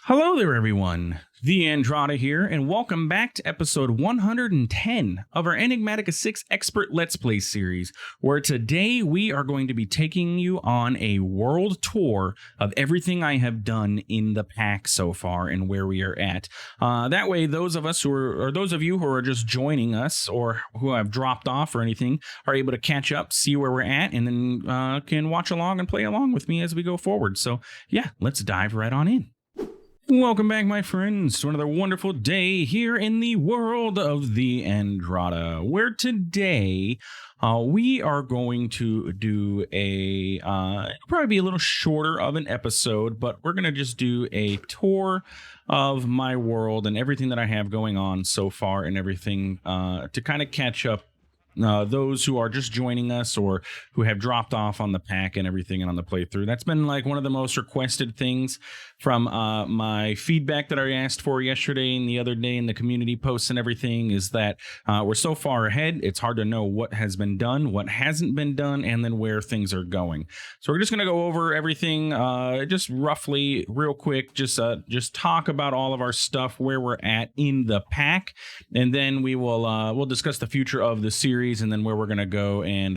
Hello there, everyone. TheAndrata here, and welcome back to episode 110 of our Enigmatica 6 Expert Let's Play series, where today we are going to be taking you on a world tour of everything I have done in the pack so far and where we are at. That way, those of us or those of you who are just joining us or who have dropped off or anything are able to catch up, see where we're at, and then can watch along and play along with me as we go forward. So, yeah, let's dive right on in. Welcome back, my friends, to another wonderful day here in the world of TheAndrata, where today we are going to do a probably be a little shorter of an episode, but we're going to just do a tour of my world and everything that I have going on so far and everything to kind of catch up those who are just joining us or who have dropped off on the pack and everything and on the playthrough. That's been like one of the most requested things from my feedback that I asked for yesterday and the other day in the community posts and everything is that we're so far ahead, it's hard to know what has been done, what hasn't been done, and then where things are going. So we're just going to go over everything just roughly, real quick, just talk about all of our stuff, where we're at in the pack, and then we'll discuss the future of the series and then where we're going to go and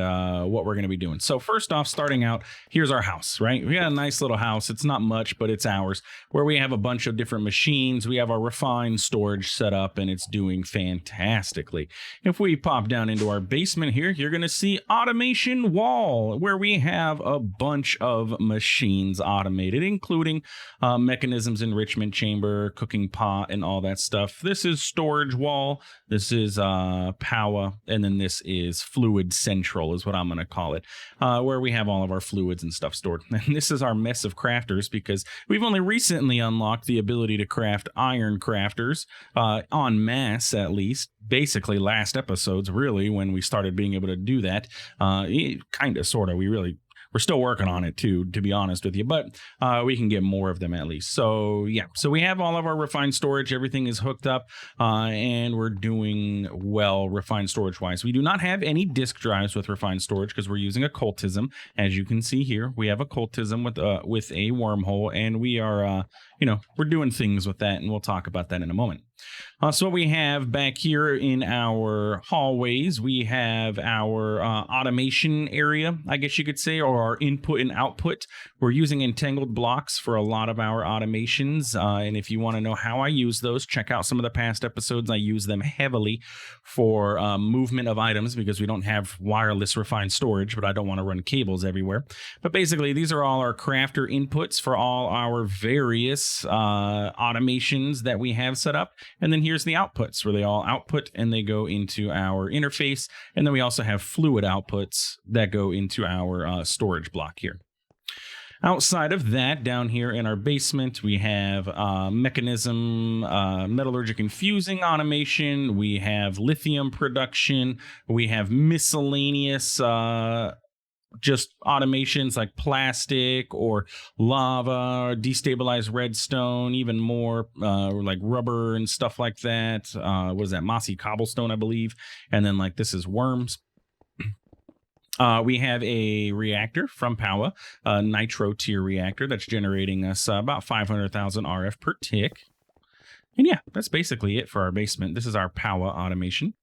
what we're going to be doing. So first off, starting out, here's our house, right? We got a nice little house. It's not much, but it's ours, where we have a bunch of different machines. We have our refined storage set up and it's doing fantastically. If we pop down into our basement here, you're going to see automation wall, where we have a bunch of machines automated, including mechanisms, enrichment chamber, cooking pot, and all that stuff. This is storage wall. This is power, and then this is fluid central is what I'm going to call it, where we have all of our fluids and stuff stored. And this is our mess of crafters, because we've only recently unlocked the ability to craft iron crafters en masse, at least. Basically last episodes, really, when we started being able to do that. Kind of, sort of. We're still working on it too, to be honest with you, but we can get more of them at least. So yeah, so we have all of our refined storage. Everything is hooked up and we're doing well refined storage wise. We do not have any disk drives with refined storage because we're using Occultism. As you can see here, we have Occultism with a wormhole, and we are, we're doing things with that, and we'll talk about that in a moment. So what we have back here in our hallways, we have our automation area, I guess you could say, or our input and output. We're using entangled blocks for a lot of our automations. And if you want to know how I use those, check out some of the past episodes. I use them heavily for movement of items because we don't have wireless refined storage, but I don't want to run cables everywhere. But basically, these are all our crafter inputs for all our various automations that we have set up. And then here's the outputs, where they all output and they go into our interface. And then we also have fluid outputs that go into our storage block here. Outside of that, down here in our basement, we have mechanism, metallurgic infusing automation. We have lithium production. We have miscellaneous just automations like plastic or lava, destabilized redstone, even more like rubber and stuff like that. What is that? Mossy cobblestone, I believe. And then like this is worms. We have a reactor from Powa, a nitro tier reactor that's generating us about 500,000 RF per tick. And yeah, that's basically it for our basement. This is our Powa automation.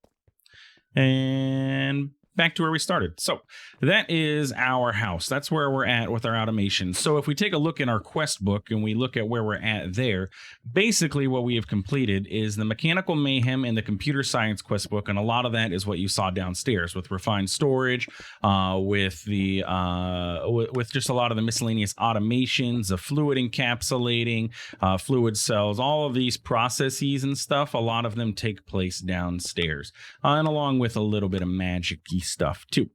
And back to where we started. So that is our house. That's where we're at with our automation. So if we take a look in our quest book and we look at where we're at there, basically what we have completed is the mechanical mayhem and the computer science quest book. And a lot of that is what you saw downstairs with refined storage, with the with just a lot of the miscellaneous automations, the fluid encapsulating, fluid cells, all of these processes and stuff. A lot of them take place downstairs, and along with a little bit of magic-y stuff too.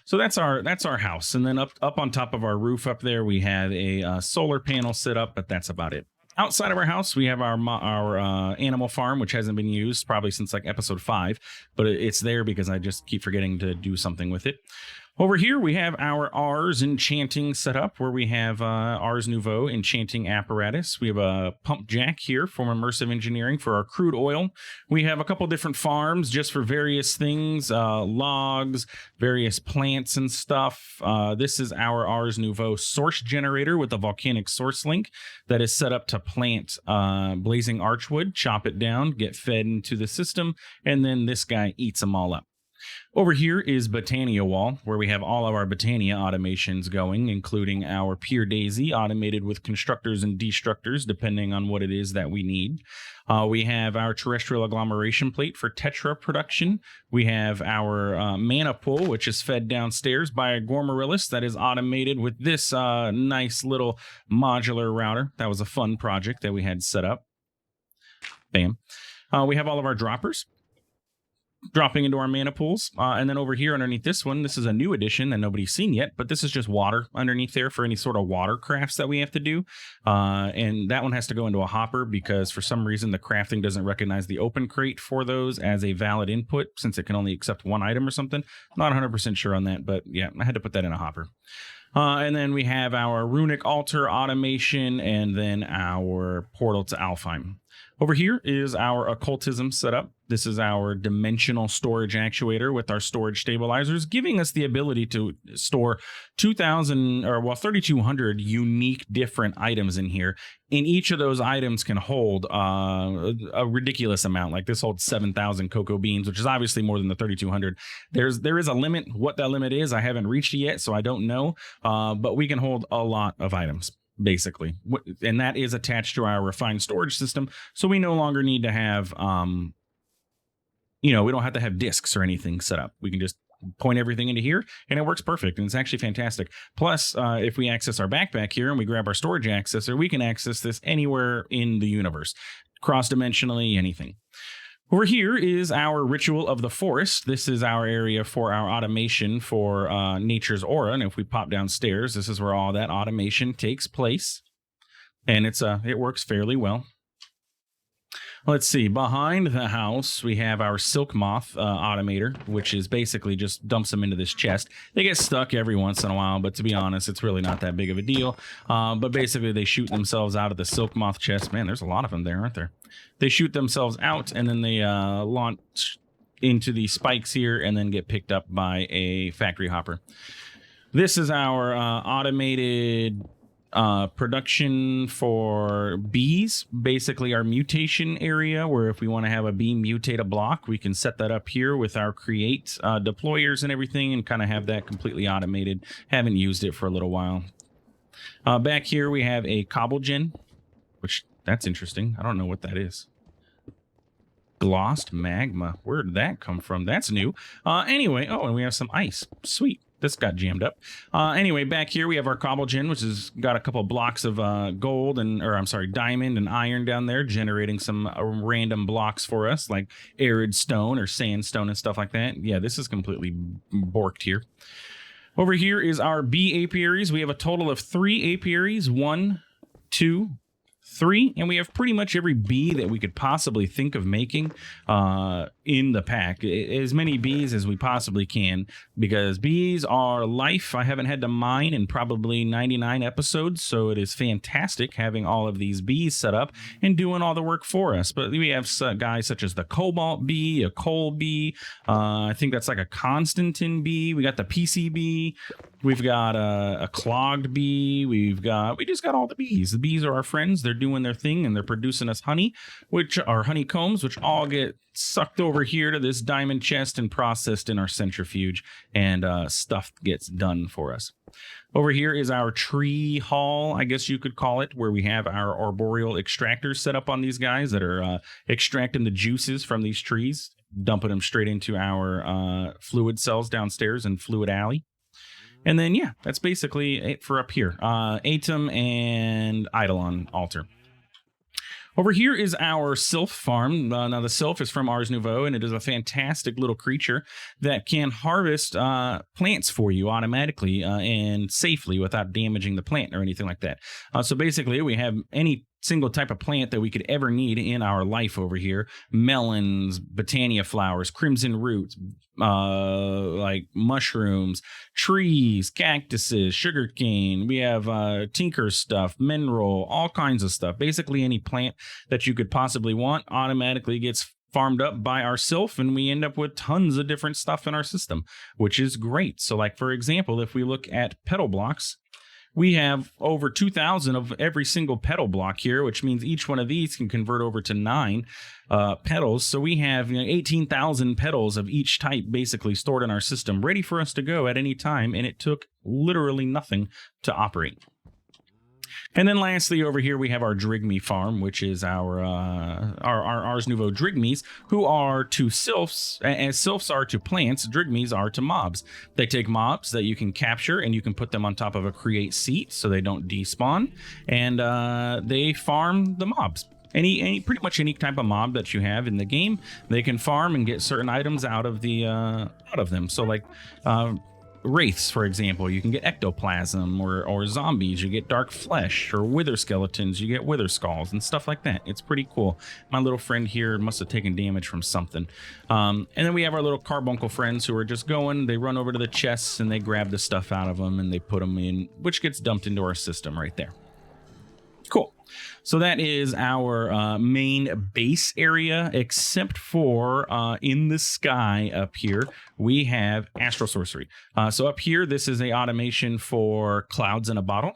So that's our house. And then up on top of our roof up there, we have a solar panel set up, but that's about it. Outside of our house, we have our animal farm, which hasn't been used probably since like episode 5, but it's there because I just keep forgetting to do something with it. Over here, we have our Ars enchanting setup where we have Ars Nouveau enchanting apparatus. We have a pump jack here from Immersive Engineering for our crude oil. We have a couple different farms just for various things, logs, various plants and stuff. This is our Ars Nouveau source generator with a volcanic source link that is set up to plant blazing archwood, chop it down, get fed into the system, and then this guy eats them all up. Over here is Botania Wall, where we have all of our Botania automations going, including our Pure Daisy, automated with constructors and destructors, depending on what it is that we need. We have our Terrestrial Agglomeration Plate for Tetra production. We have our Mana Pool, which is fed downstairs by a Gormorillus that is automated with this nice little modular router. That was a fun project that we had set up. Bam. We have all of our droppers dropping into our mana pools. And then over here underneath this one, this is a new addition that nobody's seen yet, but this is just water underneath there for any sort of water crafts that we have to do. And that one has to go into a hopper because for some reason the crafting doesn't recognize the open crate for those as a valid input since it can only accept one item or something. Not 100% sure on that, but yeah, I had to put that in a hopper. And then we have our runic altar automation and then our portal to Alfheim. Over here is our occultism setup. This is our dimensional storage actuator with our storage stabilizers, giving us the ability to store 3,200 unique different items in here. And each of those items can hold a ridiculous amount. Like this holds 7,000 cocoa beans, which is obviously more than the 3,200. There is a limit. What that limit is, I haven't reached it yet, so I don't know. But we can hold a lot of items, basically. And that is attached to our refined storage system. So we no longer need to have, we don't have to have disks or anything set up. We can just point everything into here and it works perfect. And it's actually fantastic. Plus, if we access our backpack here and we grab our storage accessor, we can access this anywhere in the universe, cross-dimensionally, anything. Over here is our Ritual of the Forest. This is our area for our automation for Nature's Aura. And if we pop downstairs, this is where all that automation takes place. And it works fairly well. Let's see. Behind the house, we have our Silk Moth automator, which is basically just dumps them into this chest. They get stuck every once in a while, but to be honest, it's really not that big of a deal. But basically, they shoot themselves out of the Silk Moth chest. Man, there's a lot of them there, aren't there? They shoot themselves out, and then they launch into the spikes here, and then get picked up by a factory hopper. This is our automated production for bees, basically our mutation area, where if we want to have a bee mutate a block, we can set that up here with our create deployers and everything and kind of have that completely automated. Haven't used it for a little while. Back here we have a cobblegen, which that's interesting. I don't know what that is. Glossed magma. Where did that come from? That's new. Anyway, and we have some ice. Sweet. This got jammed up. Anyway, back here we have our cobblegen, which has got a couple blocks of diamond and iron down there, generating some random blocks for us, like arid stone or sandstone and stuff like that. Yeah, this is completely borked here. Over here is our bee apiaries. We have a total of 3 apiaries. 1, 2, 3, and we have pretty much every bee that we could possibly think of making in the pack. As many bees as we possibly can, because bees are life. I haven't had to mine in probably 99 episodes, so it is fantastic having all of these bees set up and doing all the work for us. But we have guys such as the cobalt bee, a coal bee, I think that's like a Constantin bee. We got the PCB. We've got a clogged bee. We just got all the bees. The bees are our friends. They're doing their thing and they're producing us honey, which are honeycombs, which all get sucked over here to this diamond chest and processed in our centrifuge, and stuff gets done for us. Over here is our tree hall, I guess you could call it, where we have our arboreal extractors set up on these guys that are extracting the juices from these trees, dumping them straight into our fluid cells downstairs in Fluid Alley. And then, yeah, that's basically it for up here. Atom and Eidolon altar. Over here is our sylph farm. Now, the sylph is from Ars Nouveau, and it is a fantastic little creature that can harvest plants for you automatically and safely without damaging the plant or anything like that. So basically, we have any single type of plant that we could ever need in our life over here. Melons, botania flowers, crimson roots, like mushrooms, trees, cactuses, sugarcane. We have tinker stuff, mineral, all kinds of stuff. Basically any plant that you could possibly want automatically gets farmed up by ourselves, and we end up with tons of different stuff in our system, which is great. So like, for example, if we look at petal blocks, we have over 2,000 of every single petal block here, which means each one of these can convert over to 9 petals. So we have 18,000 petals of each type basically stored in our system, ready for us to go at any time, and it took literally nothing to operate. And then lastly, over here, we have our Drigme farm, which is our Ars Nouveau Drigmes, who are to sylphs, as sylphs are to plants, Drigmes are to mobs. They take mobs that you can capture, and you can put them on top of a create seat so they don't despawn, and they farm the mobs. Pretty much any type of mob that you have in the game, they can farm and get certain items out of them. So like wraiths, for example, you can get ectoplasm, or zombies, you get dark flesh, or wither skeletons, you get wither skulls and stuff like that. It's pretty cool. My little friend here must have taken damage from something. And then we have our little carbuncle friends who are just going, they run over to the chests and they grab the stuff out of them and they put them in, which gets dumped into our system right there. Cool. So that is our main base area, except for in the sky up here, we have Astral Sorcery. So up here, this is a automation for clouds in a bottle,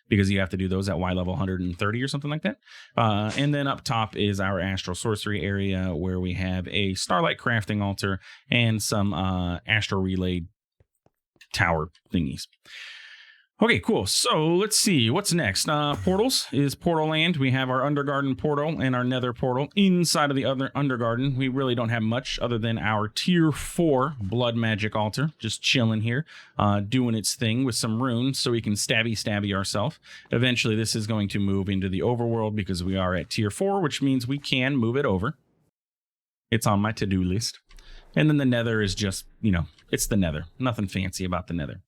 because you have to do those at Y level 130 or something like that. And then up top is our Astral Sorcery area, where we have a Starlight Crafting Altar and some Astral Relay Tower thingies. Okay, cool. So let's see what's next. Portals is Portal Land. We have our Undergarden portal and our Nether portal. Inside of the other Undergarden, we really don't have much other than our tier 4 blood magic altar, just chilling here, doing its thing with some runes so we can stabby ourselves. Eventually, this is going to move into the overworld because we are at tier 4, which means we can move it over. It's on my to-do list. And then the Nether is just, it's the Nether. Nothing fancy about the Nether.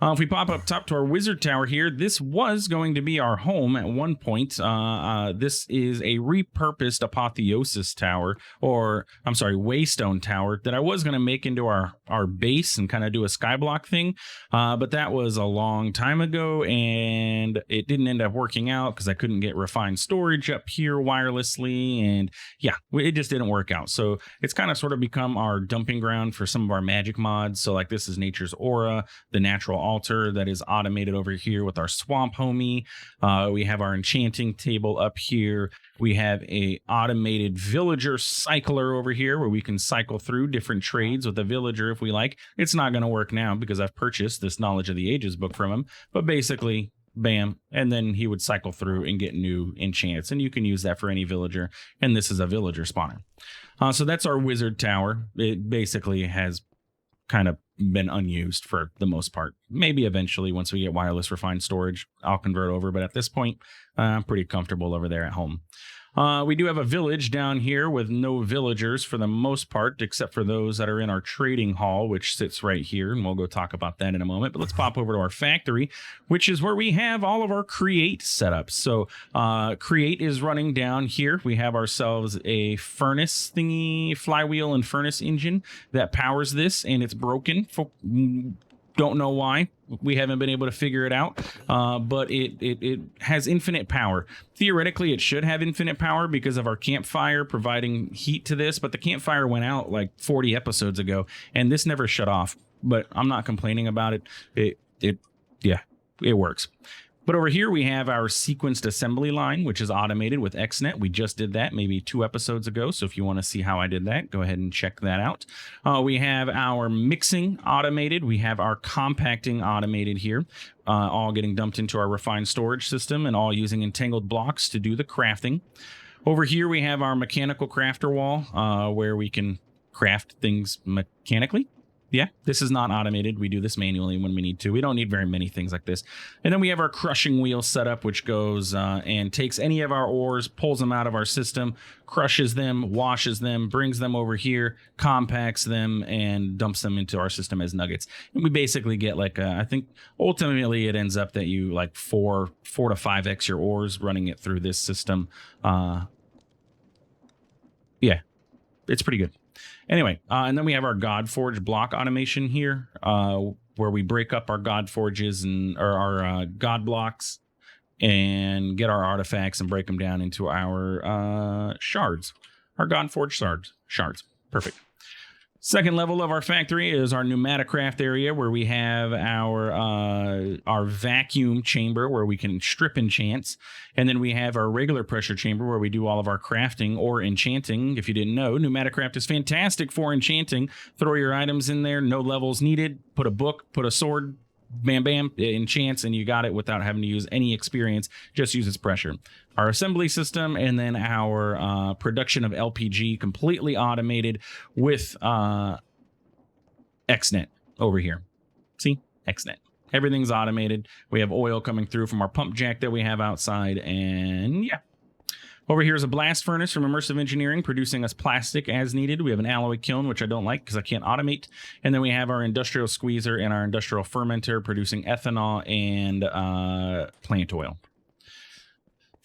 If we pop up top to our wizard tower here, this was going to be our home at one point. This is a repurposed apotheosis tower, or I'm sorry, waystone tower that I was going to make into our base and kind of do a skyblock thing. But that was a long time ago and it didn't end up working out because I couldn't get refined storage up here wirelessly. And yeah, it just didn't work out. So it's kind of sort of become our dumping ground for some of our magic mods. So like this is Nature's Aura, the natural altar that is automated over here with our swamp homie. We have our enchanting table up here. We have a automated villager cycler over here where we can cycle through different trades with a villager if we like. It's not going to work now because I've purchased this Knowledge of the Ages book from him, but basically bam, and then he would cycle through and get new enchants, and you can use that for any villager, and this is a villager spawner. So that's our wizard tower. It basically has kind of been unused for the most part. Maybe eventually once we get wireless refined storage, I'll convert over, but at this point, I'm pretty comfortable over there at home. We do have a village down here with no villagers for the most part, except for those that are in our trading hall, which sits right here, and we'll go talk about that in a moment. But let's pop over to our factory, which is where we have all of our create setups. So create is running down here. We have ourselves a furnace thingy, flywheel and furnace engine that powers this, and it's broken. Don't know why. We haven't been able to figure it out, but it has infinite power. Theoretically, it should have infinite power because of our campfire providing heat to this, but the campfire went out like 40 episodes ago, and this never shut off. But I'm not complaining about it. It works. But over here, we have our sequenced assembly line, which is automated with XNet. We just did that maybe 2 episodes ago. So if you want to see how I did that, go ahead and check that out. We have our mixing automated. We have our compacting automated here, all getting dumped into our refined storage system and all using entangled blocks to do the crafting. Over here, we have our mechanical crafter wall, where we can craft things mechanically. Yeah, this is not automated. We do this manually when we need to. We don't need very many things like this. And then we have our crushing wheel set up, which goes and takes any of our ores, pulls them out of our system, crushes them, washes them, brings them over here, compacts them, and dumps them into our system as nuggets. And we basically get like, I think ultimately it ends up that you like 4 to 5x your ores running it through this system. Yeah, it's pretty good. Anyway, and then we have our Godforge block automation here, where we break up our Godforges or our God blocks and get our artifacts and break them down into our shards, our Godforge shards. Perfect. Second level of our factory is our Enigmatica area, where we have our vacuum chamber where we can strip enchants, and then we have our regular pressure chamber where we do all of our crafting or enchanting. If you didn't know, Enigmatica is fantastic for enchanting. Throw your items in there, no levels needed. Put a book, put a sword, bam, bam, it enchants, and you got it without having to use any experience. Just use its pressure. Our assembly system, and then our production of LPG, completely automated with XNet over here. See? XNet. Everything's automated. We have oil coming through from our pump jack that we have outside, and yeah. Over here is a blast furnace from Immersive Engineering, producing us plastic as needed. We have an alloy kiln, which I don't like because I can't automate. And then we have our industrial squeezer and our industrial fermenter, producing ethanol and plant oil.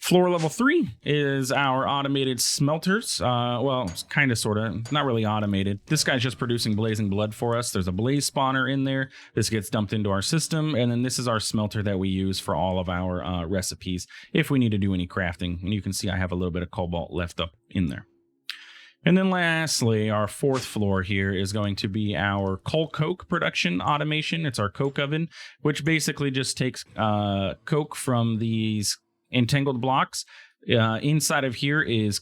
Floor level 3 is our automated smelters. Well, kind of, sort of, not really automated. This guy's just producing blazing blood for us. There's a blaze spawner in there. This gets dumped into our system. And then this is our smelter that we use for all of our recipes if we need to do any crafting. And you can see I have a little bit of cobalt left up in there. And then lastly, our fourth floor here is going to be our coal coke production automation. It's our coke oven, which basically just takes coke from these entangled blocks. Inside of here is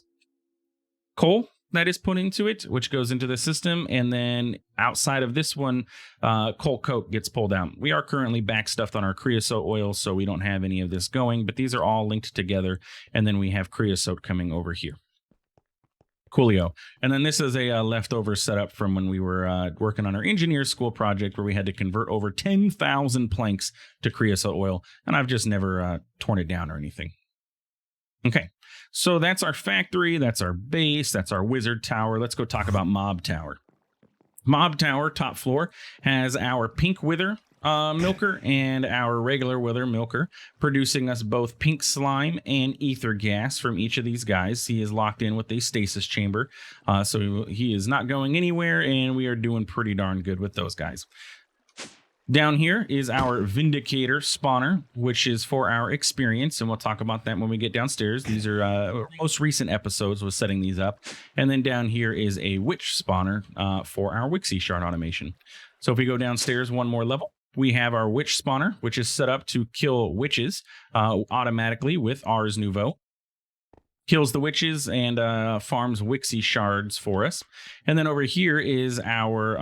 coal that is put into it, which goes into the system, and then outside of this one, coal coke gets pulled out. We are currently backstuffed on our creosote oil, so we don't have any of this going, but these are all linked together, and then we have creosote coming over here. Coolio. And then this is a leftover setup from when we were working on our engineer school project, where we had to convert over 10,000 planks to creosote oil, and I've just never torn it down or anything. Okay, so that's our factory, that's our base, that's our wizard tower. Let's go talk about Mob Tower. Mob Tower, top floor, has our pink wither milker and our regular wither milker, producing us both pink slime and ether gas from each of these guys. He is locked in with a stasis chamber, so he is not going anywhere, and we are doing pretty darn good with those guys. Down here is our Vindicator spawner, which is for our experience, and we'll talk about that when we get downstairs. These are most recent episodes was setting these up. And then down here is a Witch spawner for our Wixie shard automation. So if we go downstairs one more level, we have our Witch spawner, which is set up to kill witches automatically with Ars Nouveau. Kills the witches and farms Wixie shards for us. And then over here is our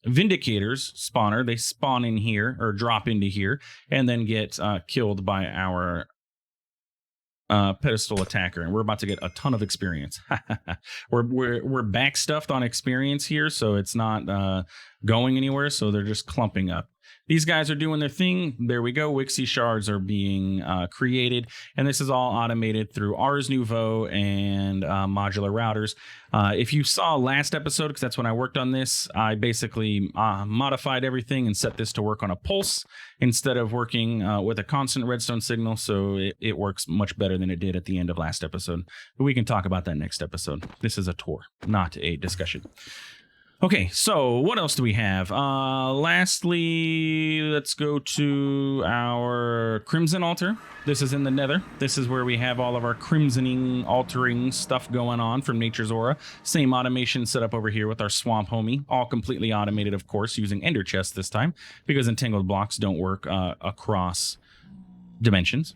Vindicators spawner. They spawn in here, or drop into here, and then get killed by our pedestal attacker, and we're about to get a ton of experience. we're backstuffed on experience here, so it's not going anywhere, so they're just clumping up. These guys are doing their thing. There we go. Wixie shards are being created, and this is all automated through Ars Nouveau and modular routers. If you saw last episode, because that's when I worked on this, I basically modified everything and set this to work on a pulse instead of working with a constant redstone signal, so it works much better than it did at the end of last episode. But we can talk about that next episode. This is a tour, not a discussion. Okay, so what else do we have? Lastly, let's go to our Crimson Altar. This is in the Nether. This is where we have all of our crimsoning, altering stuff going on from Nature's Aura. Same automation set up over here with our Swamp Homie. All completely automated, of course, using Ender Chests this time, because entangled blocks don't work across dimensions.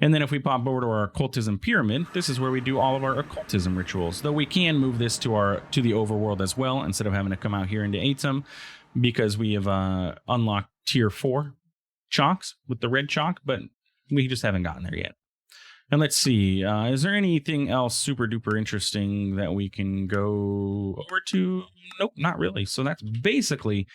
And then if we pop over to our Occultism Pyramid, this is where we do all of our occultism rituals. Though we can move this to the overworld as well, instead of having to come out here into Atum, because we have unlocked tier 4 chalks with the red chalk, but we just haven't gotten there yet. And let's see, is there anything else super duper interesting that we can go over to? Nope, not really. So that's basically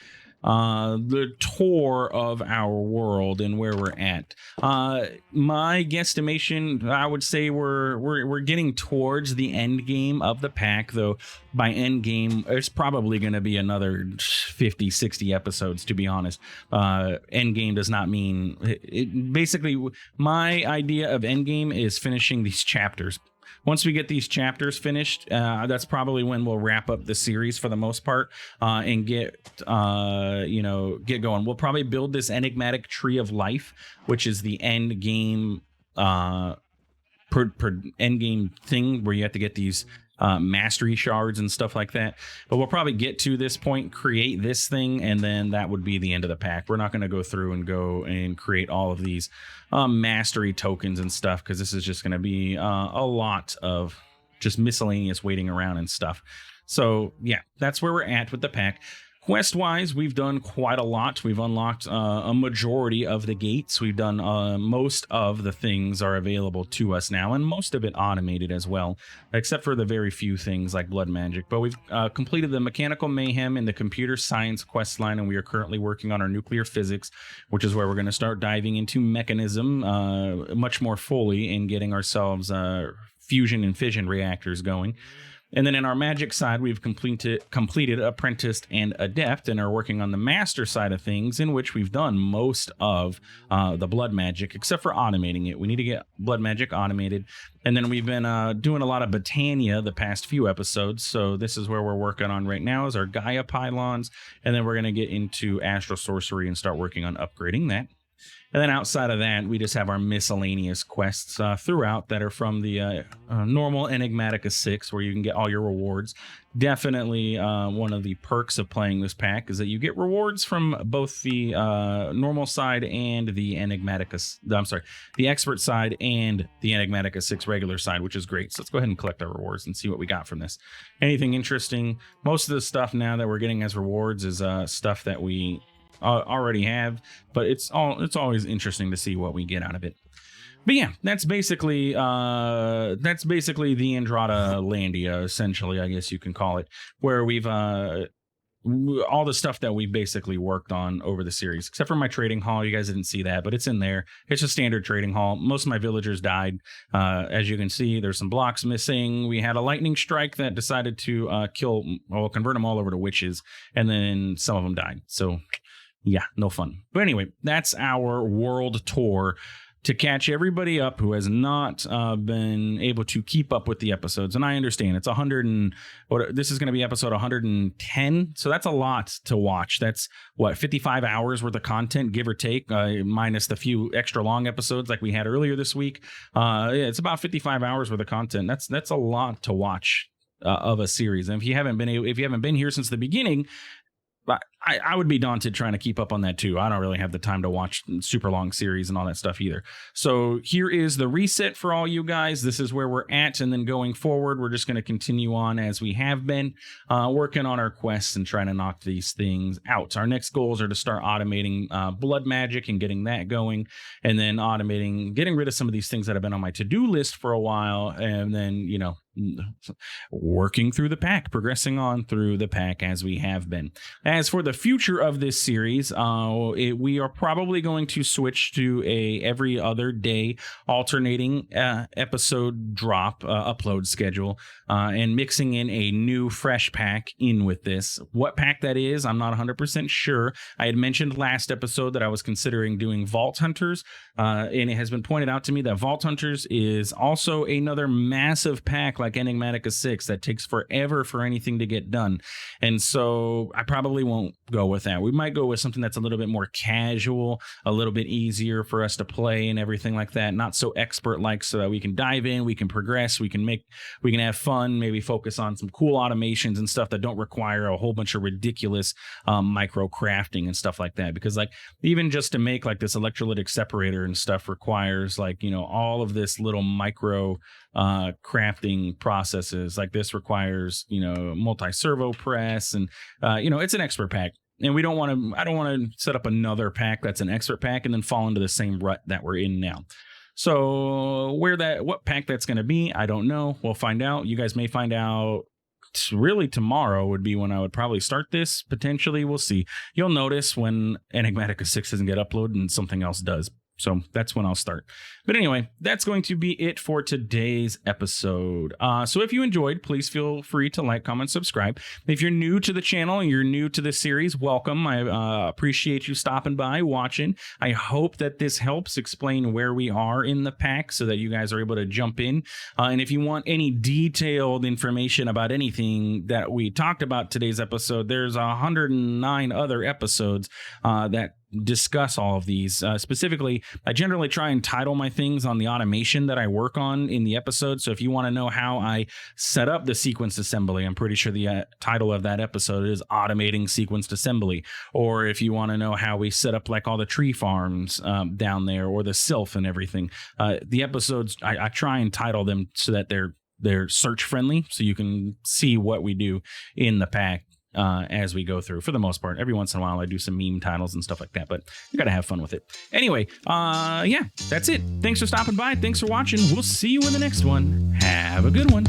the tour of our world and where we're at. My guesstimation, I would say we're getting towards the end game of the pack, though. By end game, it's probably going to be another 50, 60 episodes, to be honest. End game does not mean basically my idea of end game is finishing these chapters. Once we get these chapters finished, that's probably when we'll wrap up the series for the most part, and get going. We'll probably build this enigmatic tree of life, which is the end game end game thing where you have to get these mastery shards and stuff like that. But we'll probably get to this point, create this thing, and then that would be the end of the pack. We're not going to go through and create all of these mastery tokens and stuff, because this is just going to be a lot of just miscellaneous waiting around and stuff. So yeah, that's where we're at with the pack. Quest wise, we've done quite a lot. We've unlocked a majority of the gates. We've done most of the things are available to us now, and most of it automated as well, except for the very few things like blood magic. But we've completed the mechanical mayhem in the computer science quest line, and we are currently working on our nuclear physics, which is where we're going to start diving into mechanism much more fully and getting ourselves fusion and fission reactors going. And then in our magic side, we've completed Apprenticed and Adept, and are working on the master side of things, in which we've done most of the blood magic, except for automating it. We need to get blood magic automated. And then we've been doing a lot of botania the past few episodes. So this is where we're working on right now, is our Gaia pylons. And then we're going to get into Astral sorcery and start working on upgrading that. And then outside of that, we just have our miscellaneous quests throughout that are from the normal Enigmatica 6, where you can get all your rewards. Definitely one of the perks of playing this pack is that you get rewards from both the normal side and the the expert side and the Enigmatica 6 regular side, which is great. So let's go ahead and collect our rewards and see what we got from this. Anything interesting? Most of the stuff now that we're getting as rewards is stuff that we already have, but it's always interesting to see what we get out of it. But yeah, that's basically the TheAndrata Landia, essentially, I guess you can call it, where we've all the stuff that we basically worked on over the series, except for my trading hall. You guys didn't see that, but it's in there. It's a standard trading hall. Most of my villagers died. As you can see, there's some blocks missing. We had a lightning strike that decided to convert them all over to witches, and then some of them died. So yeah, no fun. But anyway, that's our world tour to catch everybody up who has not been able to keep up with the episodes. And I understand it's this is going to be episode 110. So that's a lot to watch. That's 55 hours worth of content, give or take, minus the few extra long episodes like we had earlier this week. It's about 55 hours worth of content. That's a lot to watch of a series. And if you haven't been here since the beginning, I would be daunted trying to keep up on that too. I don't really have the time to watch super long series and all that stuff either. So here is the reset for all you guys. This is where we're at. And then going forward, we're just going to continue on as we have been, working on our quests and trying to knock these things out. Our next goals are to start automating blood magic and getting that going. And then getting rid of some of these things that have been on my to-do list for a while. And then, working through the pack, progressing on through the pack as we have been. As for the future of this series, we are probably going to switch to a every other day alternating episode drop upload schedule, and mixing in a new fresh pack in with this. What pack that is, I'm not 100% sure. I had mentioned last episode that I was considering doing Vault Hunters, and it has been pointed out to me that Vault Hunters is also another massive pack like Enigmatica 6 that takes forever for anything to get done. And so I probably won't go with that. We might go with something that's a little bit more casual, a little bit easier for us to play and everything like that. Not so expert like, so that we can dive in, we can progress, we can have fun, maybe focus on some cool automations and stuff that don't require a whole bunch of ridiculous micro crafting and stuff like that. Because like even just to make like this electrolytic separator and stuff requires all of this little micro crafting processes. Like this requires multi-servo press, and it's an expert pack, and I don't want to set up another pack that's an expert pack and then fall into the same rut that we're in now. So what pack that's going to be, I don't know. We'll find out. You guys may find out. Really, tomorrow would be when I would probably start this. Potentially, we'll see. You'll notice when Enigmatica 6 doesn't get uploaded and something else does. So that's when I'll start. But anyway, that's going to be it for today's episode. So if you enjoyed, please feel free to like, comment, subscribe. If you're new to the channel and you're new to this series, welcome. I appreciate you stopping by, watching. I hope that this helps explain where we are in the pack so that you guys are able to jump in. And if you want any detailed information about anything that we talked about today's episode, there's 109 other episodes that discuss all of these. Specifically, I generally try and title my things on the automation that I work on in the episode. So if you want to know how I set up the sequenced assembly, I'm pretty sure the title of that episode is Automating Sequenced Assembly. Or if you want to know how we set up like all the tree farms down there, or the sylph and everything, the episodes, I try and title them so that they're search friendly, so you can see what we do in the pack as we go through. For the most part, every once in a while I do some meme titles and stuff like that, but you gotta have fun with it. Anyway, yeah, that's it. Thanks for stopping by. Thanks for watching. We'll see you in the next one. Have a good one.